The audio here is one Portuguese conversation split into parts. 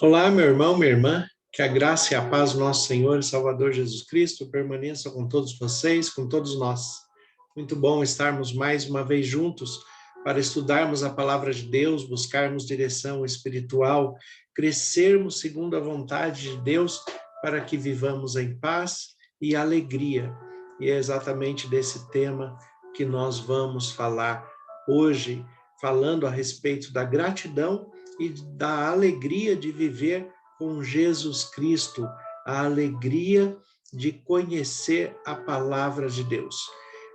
Olá, meu irmão, minha irmã, que a graça e a paz do nosso Senhor e Salvador Jesus Cristo permaneça com todos vocês, com todos nós. Muito bom estarmos mais uma vez juntos para estudarmos a palavra de Deus, buscarmos direção espiritual, crescermos segundo a vontade de Deus para que vivamos em paz e alegria. E é exatamente desse tema que nós vamos falar hoje, falando a respeito da gratidão e da alegria de viver com Jesus Cristo, a alegria de conhecer a palavra de Deus.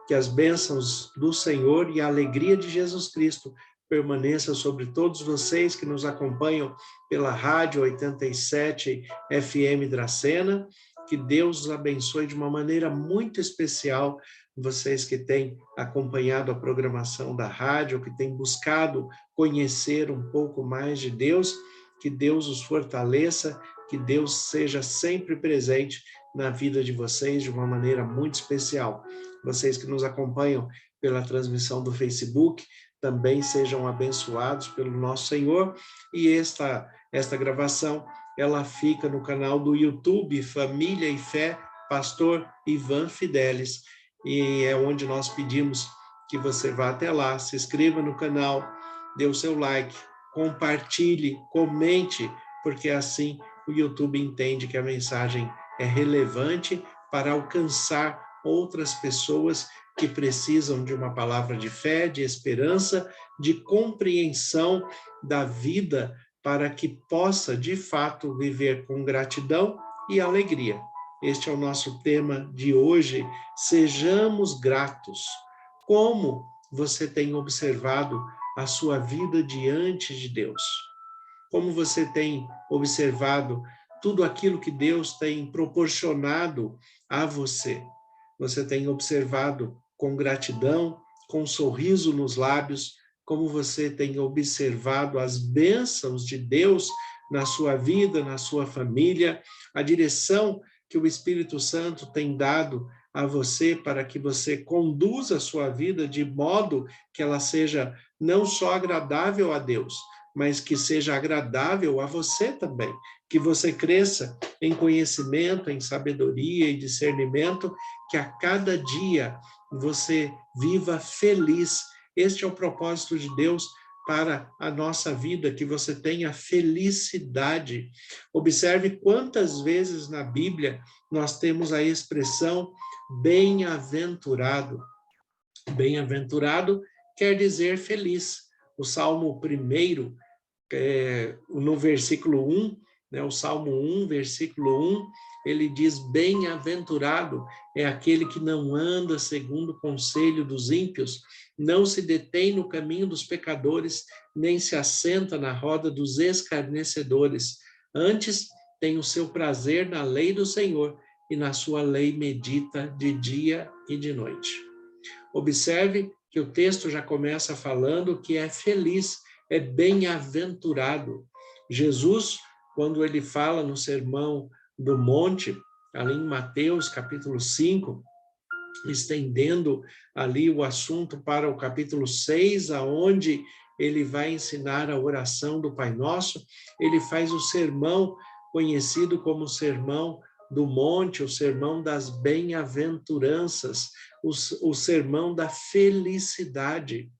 Que as bênçãos do Senhor e a alegria de Jesus Cristo permaneçam sobre todos vocês que nos acompanham pela Rádio 87 FM Dracena. Que Deus os abençoe de uma maneira muito especial, vocês que têm acompanhado a programação da rádio, que têm buscado conhecer um pouco mais de Deus, que Deus os fortaleça, que Deus seja sempre presente na vida de vocês de uma maneira muito especial. Vocês que nos acompanham pela transmissão do Facebook, também sejam abençoados pelo nosso Senhor, e esta gravação, ela fica no canal do YouTube Família e Fé, Pastor Ivan Fidelis, e é onde nós pedimos que você vá até lá, se inscreva no canal, dê o seu like, compartilhe, comente, porque assim o YouTube entende que a mensagem é relevante para alcançar outras pessoas que precisam de uma palavra de fé, de esperança, de compreensão da vida, para que possa, de fato, viver com gratidão e alegria. Este é o nosso tema de hoje, sejamos gratos. Como você tem observado a sua vida diante de Deus? Como você tem observado tudo aquilo que Deus tem proporcionado a você? Você tem observado com gratidão, com um sorriso nos lábios, como você tem observado as bênçãos de Deus na sua vida, na sua família, a direção que o Espírito Santo tem dado a você para que você conduza a sua vida de modo que ela seja não só agradável a Deus, mas que seja agradável a você também, que você cresça em conhecimento, em sabedoria e discernimento, que a cada dia você viva feliz. Este é o propósito de Deus para a nossa vida, que você tenha felicidade. Observe quantas vezes na Bíblia nós temos a expressão bem-aventurado. Bem-aventurado quer dizer feliz. O Salmo 1, no versículo 1, né, o Salmo 1, versículo 1, ele diz: bem-aventurado é aquele que não anda segundo o conselho dos ímpios, não se detém no caminho dos pecadores, nem se assenta na roda dos escarnecedores. Antes, tem o seu prazer na lei do Senhor, e na sua lei medita de dia e de noite. Observe que o texto já começa falando que é feliz, é bem-aventurado. Jesus, quando ele fala no Sermão do Monte, ali em Mateus, capítulo 5, estendendo ali o assunto para o capítulo 6, aonde ele vai ensinar a oração do Pai Nosso, ele faz o sermão conhecido como o Sermão do Monte, o Sermão das Bem-aventuranças, o Sermão da Felicidade.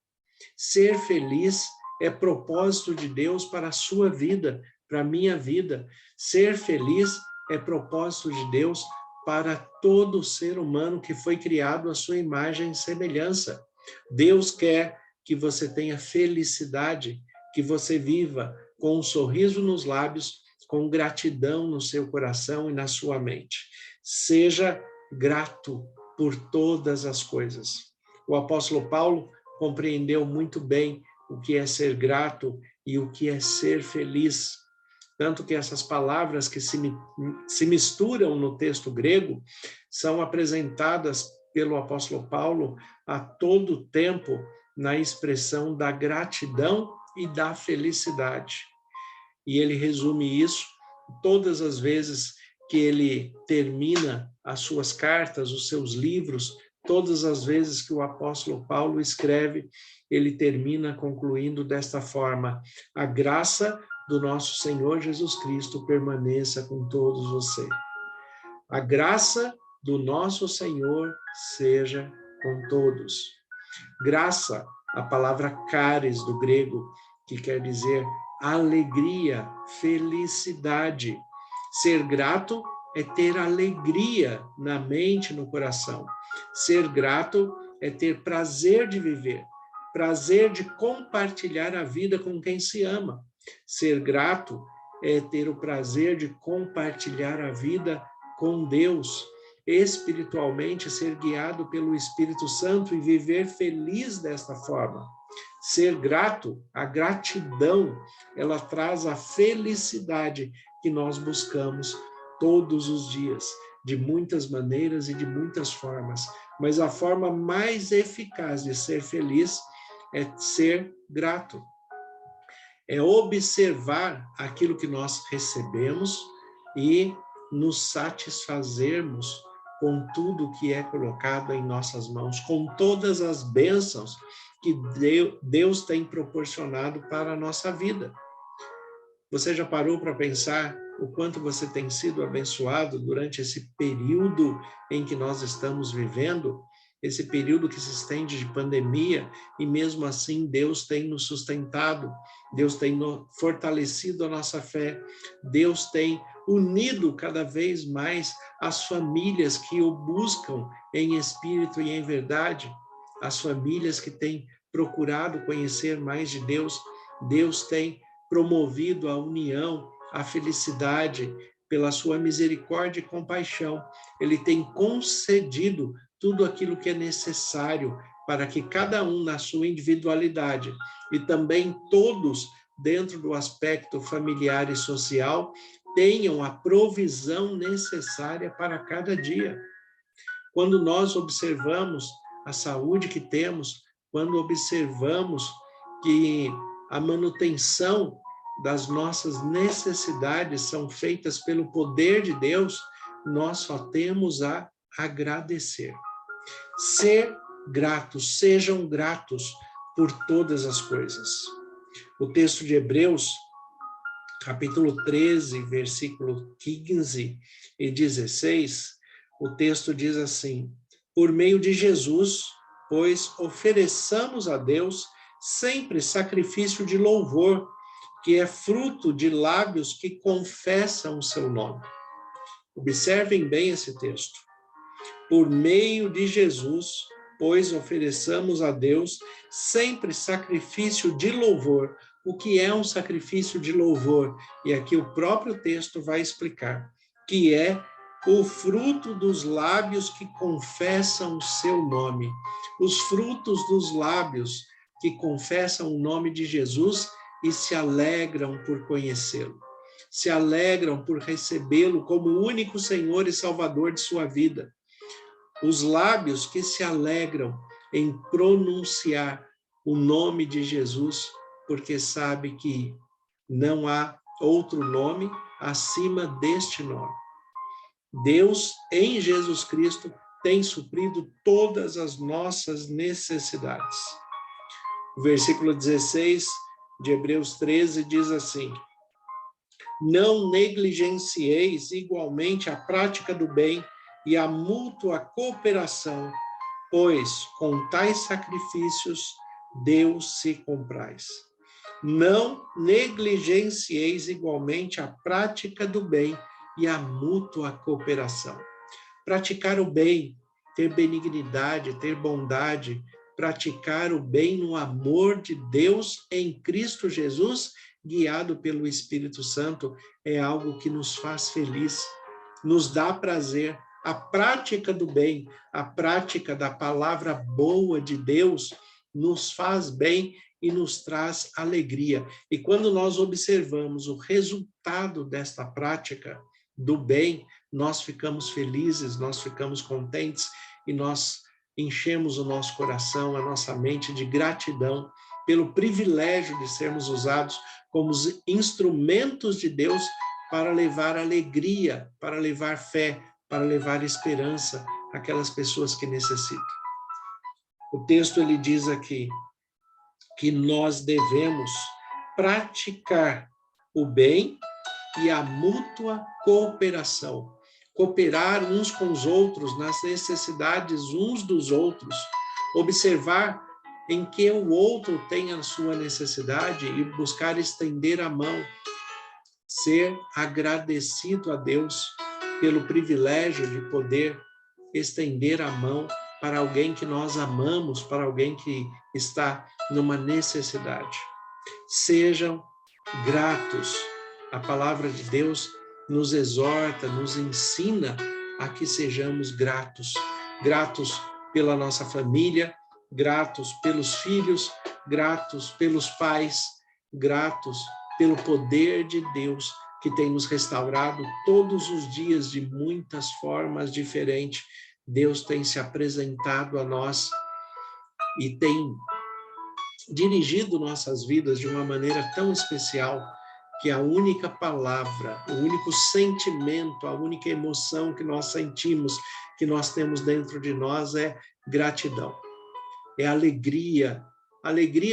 Ser feliz é propósito de Deus para a sua vida, para a minha vida. Ser feliz é propósito de Deus para todo ser humano que foi criado à sua imagem e semelhança. Deus quer que você tenha felicidade, que você viva com um sorriso nos lábios, com gratidão no seu coração e na sua mente. Seja grato por todas as coisas. O apóstolo Paulo compreendeu muito bem o que é ser grato e o que é ser feliz. Tanto que essas palavras que se misturam no texto grego são apresentadas pelo apóstolo Paulo a todo tempo na expressão da gratidão e da felicidade. E ele resume isso todas as vezes que ele termina as suas cartas, os seus livros, Todas as vezes que o apóstolo Paulo escreve, ele termina concluindo desta forma: a graça do nosso Senhor Jesus Cristo permaneça com todos vocês. A graça do nosso Senhor seja com todos. Graça, a palavra charis do grego, que quer dizer alegria, felicidade. Ser grato é ter alegria na mente e no coração. Ser grato é ter prazer de viver, prazer de compartilhar a vida com quem se ama. Ser grato é ter o prazer de compartilhar a vida com Deus, espiritualmente ser guiado pelo Espírito Santo e viver feliz desta forma. Ser grato, a gratidão, ela traz a felicidade que nós buscamos todos os dias, de muitas maneiras e de muitas formas. Mas a forma mais eficaz de ser feliz é ser grato. É observar aquilo que nós recebemos e nos satisfazermos com tudo que é colocado em nossas mãos, com todas as bênçãos que Deus tem proporcionado para a nossa vida. Você já parou para pensar o quanto você tem sido abençoado durante esse período em que nós estamos vivendo? Esse período que se estende de pandemia, e mesmo assim Deus tem nos sustentado, Deus tem fortalecido a nossa fé, Deus tem unido cada vez mais as famílias que o buscam em espírito e em verdade, as famílias que têm procurado conhecer mais de Deus. Deus tem promovido a união, a felicidade, pela sua misericórdia e compaixão. Ele tem concedido tudo aquilo que é necessário para que cada um, na sua individualidade, e também todos dentro do aspecto familiar e social, tenham a provisão necessária para cada dia. Quando nós observamos a saúde que temos, quando observamos que a manutenção das nossas necessidades são feitas pelo poder de Deus, nós só temos a agradecer. Ser gratos, sejam gratos por todas as coisas. O texto de Hebreus, capítulo 13, versículo 15 e 16, o texto diz assim: por meio de Jesus, pois ofereçamos a Deus sempre sacrifício de louvor, que é fruto de lábios que confessam o seu nome. Observem bem esse texto. Por meio de Jesus, pois ofereçamos a Deus sempre sacrifício de louvor. O que é um sacrifício de louvor? E aqui o próprio texto vai explicar, que é o fruto dos lábios que confessam o seu nome. Os frutos dos lábios que confessam o nome de Jesus e se alegram por conhecê-lo. Se alegram por recebê-lo como o único Senhor e Salvador de sua vida. Os lábios que se alegram em pronunciar o nome de Jesus, porque sabe que não há outro nome acima deste nome. Deus, em Jesus Cristo, tem suprido todas as nossas necessidades. O versículo 16 de Hebreus 13 diz assim: não negligencieis igualmente a prática do bem e a mútua cooperação, pois com tais sacrifícios Deus se compraz. Não negligencieis igualmente a prática do bem e a mútua cooperação. Praticar o bem, ter benignidade, ter bondade, praticar o bem no amor de Deus em Cristo Jesus, guiado pelo Espírito Santo, é algo que nos faz feliz, nos dá prazer. A prática do bem, a prática da palavra boa de Deus nos faz bem e nos traz alegria. E quando nós observamos o resultado desta prática do bem, nós ficamos felizes, nós ficamos contentes e nós enchemos o nosso coração, a nossa mente de gratidão pelo privilégio de sermos usados como instrumentos de Deus para levar alegria, para levar fé, para levar esperança àquelas pessoas que necessitam. O texto ele diz aqui que nós devemos praticar o bem e a mútua cooperação. Cooperar uns com os outros nas necessidades uns dos outros. Observar em que o outro tem a sua necessidade e buscar estender a mão. Ser agradecido a Deus pelo privilégio de poder estender a mão para alguém que nós amamos, para alguém que está numa necessidade. Sejam gratos. A palavra de Deus nos exorta, nos ensina a que sejamos gratos. Gratos pela nossa família, gratos pelos filhos, gratos pelos pais, gratos pelo poder de Deus que tem nos restaurado todos os dias de muitas formas diferentes. Deus tem se apresentado a nós e tem dirigido nossas vidas de uma maneira tão especial que a única palavra, o único sentimento, a única emoção que nós sentimos, que nós temos dentro de nós é gratidão. É alegria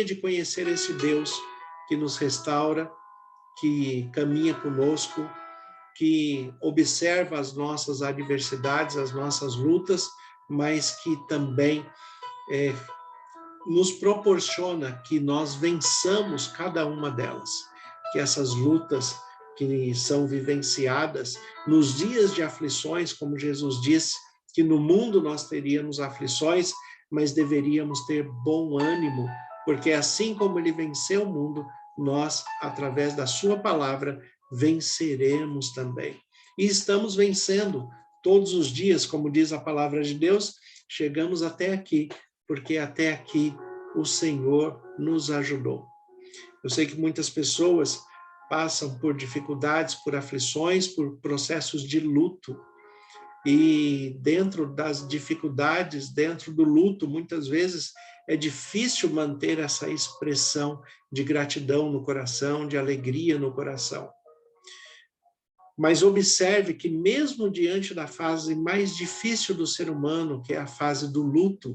de conhecer esse Deus que nos restaura, que caminha conosco, que observa as nossas adversidades, as nossas lutas, mas que também nos proporciona que nós vençamos cada uma delas. Que essas lutas que são vivenciadas nos dias de aflições, como Jesus disse, que no mundo nós teríamos aflições, mas deveríamos ter bom ânimo, porque assim como ele venceu o mundo, nós, através da sua palavra, venceremos também. E estamos vencendo todos os dias, como diz a palavra de Deus, chegamos até aqui, porque até aqui o Senhor nos ajudou. Eu sei que muitas pessoas passam por dificuldades, por aflições, por processos de luto. E dentro das dificuldades, dentro do luto, muitas vezes é difícil manter essa expressão de gratidão no coração, de alegria no coração. Mas observe que mesmo diante da fase mais difícil do ser humano, que é a fase do luto,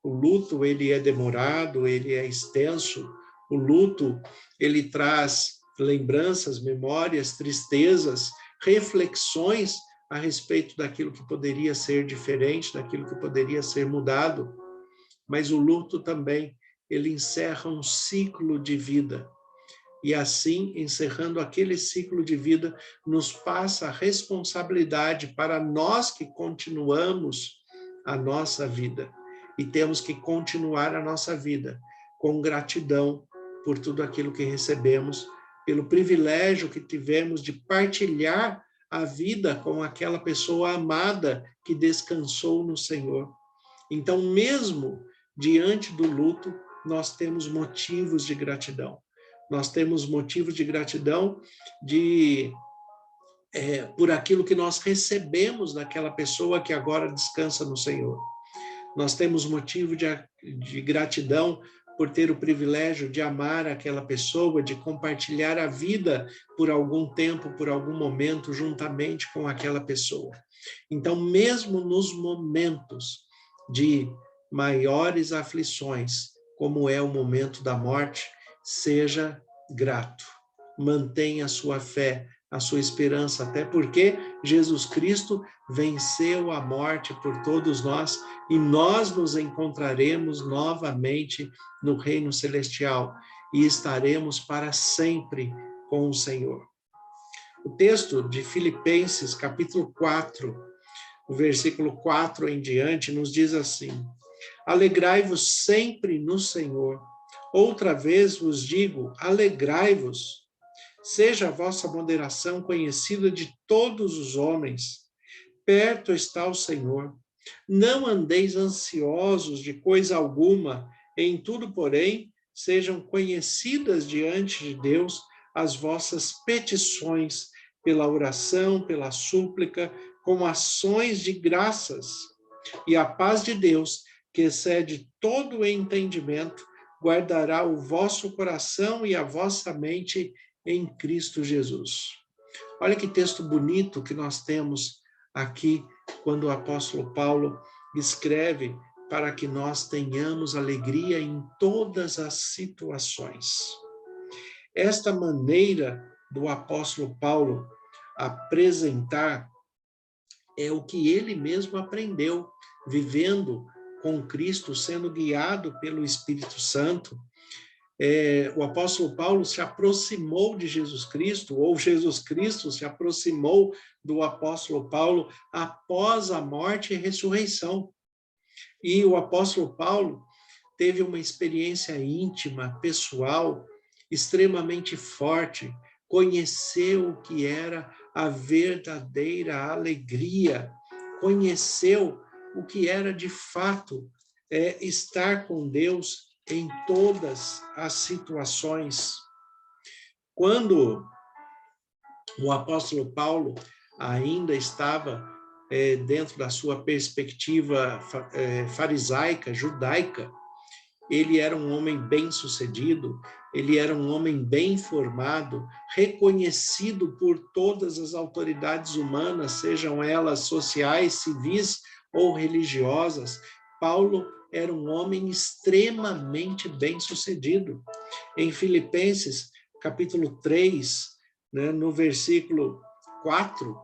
o luto ele é demorado, ele é extenso, o luto ele traz lembranças, memórias, tristezas, reflexões a respeito daquilo que poderia ser diferente, daquilo que poderia ser mudado. Mas o luto também, ele encerra um ciclo de vida. E assim, encerrando aquele ciclo de vida, nos passa a responsabilidade para nós que continuamos a nossa vida. E temos que continuar a nossa vida com gratidão por tudo aquilo que recebemos, pelo privilégio que tivemos de partilhar a vida com aquela pessoa amada que descansou no Senhor. Então, mesmo diante do luto, nós temos motivos de gratidão. Nós temos motivos de gratidão por aquilo que nós recebemos daquela pessoa que agora descansa no Senhor. Nós temos motivo de gratidão por ter o privilégio de amar aquela pessoa, de compartilhar a vida por algum tempo, por algum momento, juntamente com aquela pessoa. Então, mesmo nos momentos de maiores aflições, como é o momento da morte, seja grato. Mantenha a sua fé, a sua esperança, até porque Jesus Cristo venceu a morte por todos nós e nós nos encontraremos novamente no reino celestial e estaremos para sempre com o Senhor. O texto de Filipenses, capítulo 4, o versículo 4 em diante, nos diz assim: alegrai-vos sempre no Senhor. Outra vez vos digo, alegrai-vos. Seja a vossa moderação conhecida de todos os homens. Perto está o Senhor. Não andeis ansiosos de coisa alguma, em tudo, porém, sejam conhecidas diante de Deus as vossas petições, pela oração, pela súplica, com ações de graças. E a paz de Deus, que excede todo o entendimento, guardará o vosso coração e a vossa mente em Cristo Jesus. Olha que texto bonito que nós temos aqui, quando o apóstolo Paulo escreve para que nós tenhamos alegria em todas as situações. Esta maneira do apóstolo Paulo apresentar é o que ele mesmo aprendeu, vivendo com Cristo, sendo guiado pelo Espírito Santo. O apóstolo Paulo se aproximou de Jesus Cristo, ou Jesus Cristo se aproximou do apóstolo Paulo após a morte e ressurreição. E o apóstolo Paulo teve uma experiência íntima, pessoal, extremamente forte, conheceu o que era a verdadeira alegria, conheceu o que era de fato estar com Deus em todas as situações. Quando o apóstolo Paulo ainda estava dentro da sua perspectiva farisaica, judaica, ele era um homem bem-sucedido, ele era um homem bem formado, reconhecido por todas as autoridades humanas, sejam elas sociais, civis ou religiosas. Paulo era um homem extremamente bem-sucedido. Em Filipenses, capítulo 3, né, no versículo 4,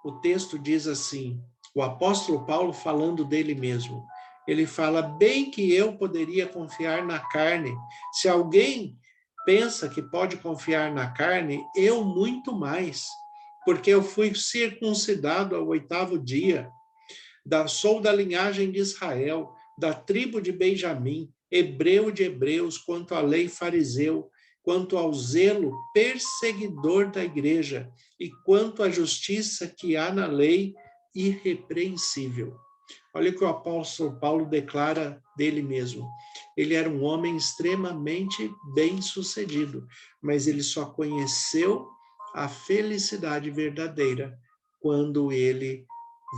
o texto diz assim, o apóstolo Paulo falando dele mesmo, ele fala, bem que eu poderia confiar na carne. Se alguém pensa que pode confiar na carne, eu muito mais, porque eu fui circuncidado ao 8º dia, sou da linhagem de Israel, da tribo de Benjamim, hebreu de hebreus, quanto à lei fariseu, quanto ao zelo perseguidor da igreja, e quanto à justiça que há na lei, irrepreensível. Olha o que o apóstolo Paulo declara dele mesmo. Ele era um homem extremamente bem-sucedido, mas ele só conheceu a felicidade verdadeira quando ele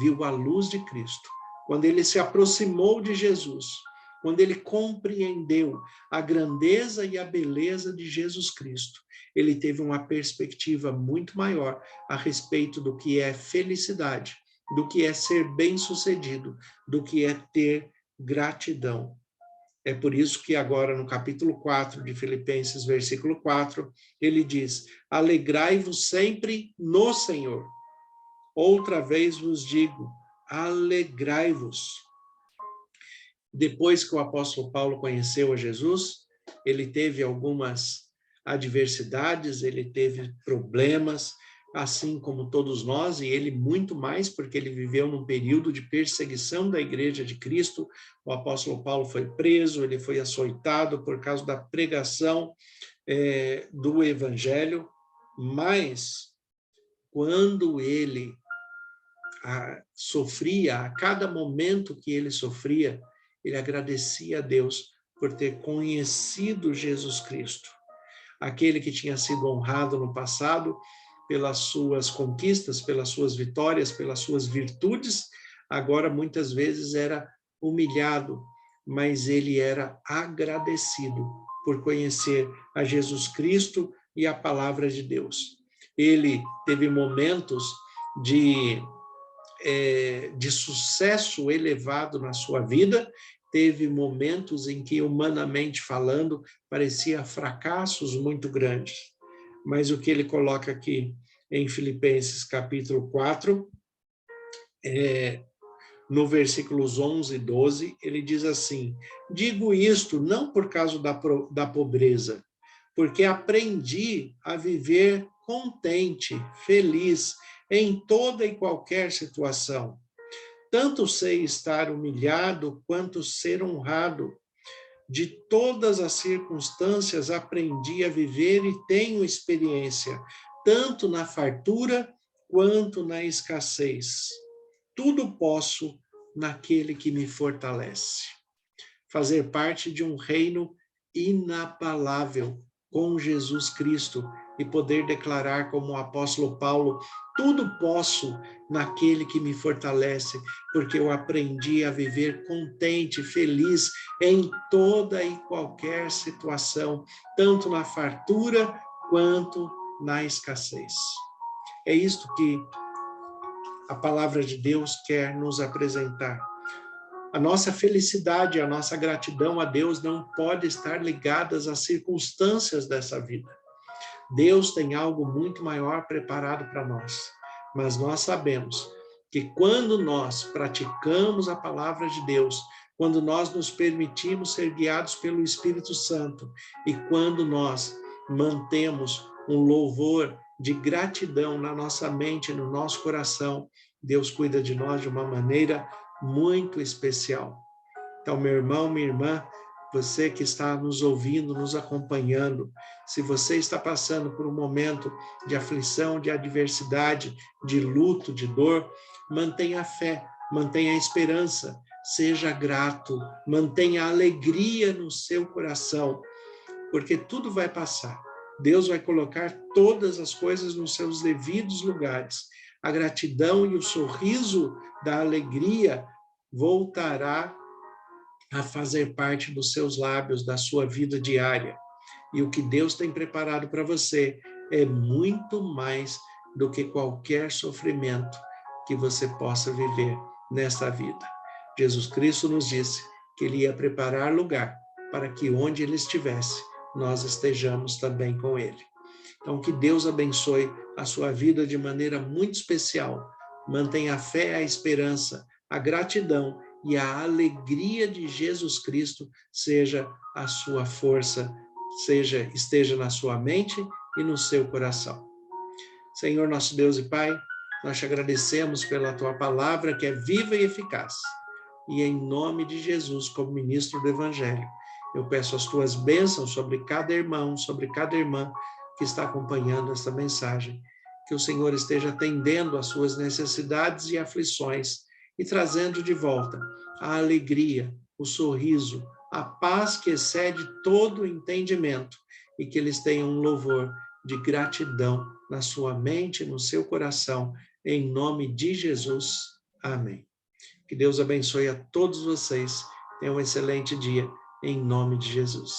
viu a luz de Cristo, quando ele se aproximou de Jesus, quando ele compreendeu a grandeza e a beleza de Jesus Cristo. Ele teve uma perspectiva muito maior a respeito do que é felicidade, do que é ser bem-sucedido, do que é ter gratidão. É por isso que agora no capítulo 4 de Filipenses, versículo 4, ele diz, alegrai-vos sempre no Senhor. Outra vez vos digo, alegrai-vos. Depois que o apóstolo Paulo conheceu a Jesus, ele teve algumas adversidades, ele teve problemas, assim como todos nós, e ele muito mais, porque ele viveu num período de perseguição da Igreja de Cristo. O apóstolo Paulo foi preso, ele foi açoitado por causa da pregação do Evangelho, mas quando ele sofria, a cada momento que ele sofria, ele agradecia a Deus por ter conhecido Jesus Cristo, aquele que tinha sido honrado no passado pelas suas conquistas, pelas suas vitórias, pelas suas virtudes, agora muitas vezes era humilhado, mas ele era agradecido por conhecer a Jesus Cristo e a palavra de Deus. Ele teve momentos de sucesso elevado na sua vida, teve momentos em que, humanamente falando, parecia fracassos muito grandes. Mas o que ele coloca aqui em Filipenses capítulo 4, no versículos 11 e 12, ele diz assim, digo isto não por causa da pobreza, porque aprendi a viver contente, feliz, em toda e qualquer situação. Tanto sei estar humilhado, quanto ser honrado. De todas as circunstâncias aprendi a viver e tenho experiência, tanto na fartura quanto na escassez. Tudo posso naquele que me fortalece. Fazer parte de um reino inabalável com Jesus Cristo e poder declarar como o apóstolo Paulo, tudo posso naquele que me fortalece, porque eu aprendi a viver contente, feliz em toda e qualquer situação, tanto na fartura quanto na escassez. É isto que a palavra de Deus quer nos apresentar. A nossa felicidade, a nossa gratidão a Deus não pode estar ligadas às circunstâncias dessa vida. Deus tem algo muito maior preparado para nós, mas nós sabemos que quando nós praticamos a palavra de Deus, quando nós nos permitimos ser guiados pelo Espírito Santo e quando nós mantemos um louvor de gratidão na nossa mente, no nosso coração, Deus cuida de nós de uma maneira muito especial. Então, meu irmão, minha irmã, você que está nos ouvindo, nos acompanhando, se você está passando por um momento de aflição, de adversidade, de luto, de dor, mantenha a fé, mantenha a esperança, seja grato, mantenha a alegria no seu coração, porque tudo vai passar. Deus vai colocar todas as coisas nos seus devidos lugares. A gratidão e o sorriso da alegria voltará a fazer parte dos seus lábios, da sua vida diária. E o que Deus tem preparado para você é muito mais do que qualquer sofrimento que você possa viver nesta vida. Jesus Cristo nos disse que Ele ia preparar lugar para que onde Ele estivesse, nós estejamos também com Ele. Então, que Deus abençoe a sua vida de maneira muito especial. Mantenha a fé, a esperança, a gratidão e a alegria de Jesus Cristo seja a sua força, esteja na sua mente e no seu coração. Senhor, nosso Deus e Pai, nós te agradecemos pela tua palavra que é viva e eficaz. E em nome de Jesus, como ministro do Evangelho, eu peço as tuas bênçãos sobre cada irmão, sobre cada irmã que está acompanhando esta mensagem. Que o Senhor esteja atendendo às suas necessidades e aflições e trazendo de volta a alegria, o sorriso, a paz que excede todo o entendimento e que eles tenham um louvor de gratidão na sua mente, no seu coração, em nome de Jesus. Amém. Que Deus abençoe a todos vocês. Tenham um excelente dia, em nome de Jesus.